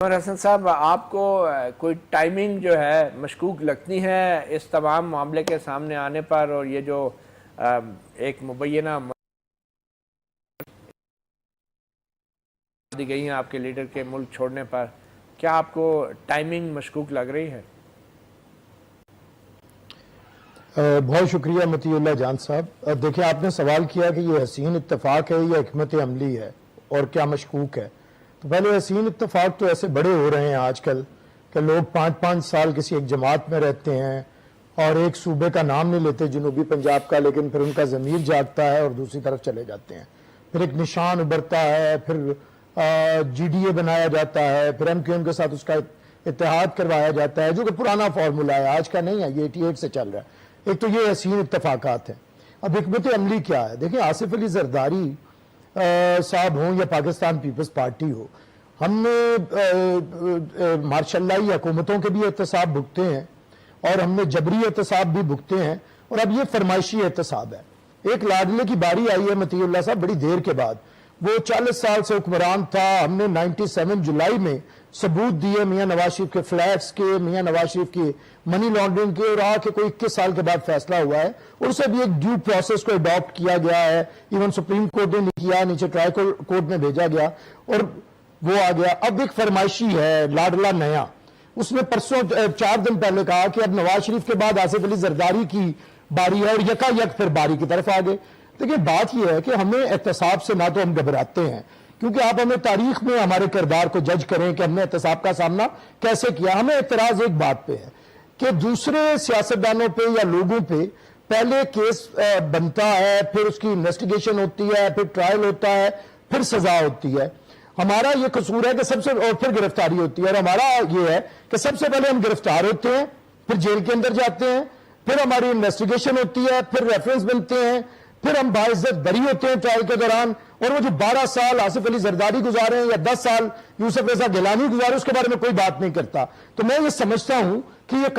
عمر حسن صاحب، آپ کو کوئی ٹائمنگ جو ہے مشکوک لگتی ہے اس تمام معاملے کے سامنے آنے پر، اور یہ جو ایک مبینہ دی گئی ہیں آپ کے لیڈر کے ملک چھوڑنے پر، کیا آپ کو ٹائمنگ مشکوک لگ رہی ہے؟ بہت شکریہ مطیع اللہ جان صاحب. دیکھیں، آپ نے سوال کیا کہ یہ حسین اتفاق ہے یا حکمت عملی ہے اور کیا مشکوک ہے. تو پہلے حسین اتفاق تو ایسے بڑے ہو رہے ہیں آج کل کہ لوگ 5-5 سال کسی ایک جماعت میں رہتے ہیں اور ایک صوبے کا نام نہیں لیتے جنوبی پنجاب کا، لیکن پھر ان کا ضمیر جاگتا ہے اور دوسری طرف چلے جاتے ہیں. پھر ایک نشان ابھرتا ہے، پھر جی ڈی اے بنایا جاتا ہے، پھر ایم کیو ایم کے ساتھ اس کا اتحاد کروایا جاتا ہے، جو کہ پرانا فارمولہ ہے، آج کا نہیں ہے، یہ 88 سے چل رہا ہے. ایک تو یہ حسین اتفاقات ہیں. اب حکمت عملی کیا ہے؟ دیکھیں، آصف علی زرداری صاحب ہوں یا پاکستان پیپلز پارٹی ہو، ہم نے ماشاء اللہ حکومتوں کے بھی احتساب بھگتے ہیں اور ہم نے جبری احتساب بھی بھگتے ہیں، اور اب یہ فرمائشی احتساب ہے. ایک لاڈلے کی باری آئی ہے مطیع اللہ صاحب بڑی دیر کے بعد. وہ 40 سال سے حکمران تھا. ہم نے 97 جولائی میں ثبوت دیے میاں نواز شریف کے فلیٹس کے، میاں نواز شریف کی منی لانڈرنگ کے، اور آ کے کوئی 21 سال کے بعد فیصلہ ہوا ہے، اور اسے بھی ایک ڈیو پروسیس کو اڈاپٹ کیا گیا ہے. ایون سپریم کورٹ نے نہیں کیا، نیچے ٹرائی کورٹ میں بھیجا گیا اور وہ آ گیا. اب ایک فرمائشی ہے لاڈلا نیا، اس نے پرسوں 4 دن پہلے کہا کہ اب نواز شریف کے بعد آصف علی زرداری کی باری ہے، اور یکا یک پھر باری کی طرف آگے. دیکھیں، بات یہ ہے کہ ہمیں احتساب سے نہ تو ہم گھبراتے ہیں، کیونکہ آپ ہمیں تاریخ میں ہمارے کردار کو جج کریں کہ ہم نے احتساب کا سامنا کیسے کیا. ہمیں اعتراض ایک بات پہ ہے کہ دوسرے سیاستدانوں پہ یا لوگوں پہ پہلے کیس بنتا ہے، پھر اس کی انویسٹیگیشن ہوتی ہے، پھر ٹرائل ہوتا ہے، پھر سزا ہوتی ہے. ہمارا یہ قصور ہے کہ اور پھر گرفتاری ہوتی ہے، اور ہمارا یہ ہے کہ سب سے پہلے ہم گرفتار ہوتے ہیں، پھر جیل کے اندر جاتے ہیں، پھر ہماری انویسٹیگیشن ہوتی ہے، پھر ریفرنس بنتے ہیں، پھر ہم باعزت بری ہوتے ہیں ٹرائل کے دوران. اور وہ جو 12 سال آصف علی زرداری گزارے ہیں یا 10 سال یوسف رضا گیلانی گزارے، اس کے بارے میں کوئی بات نہیں کرتا. تو میں یہ سمجھتا ہوں کہ یہ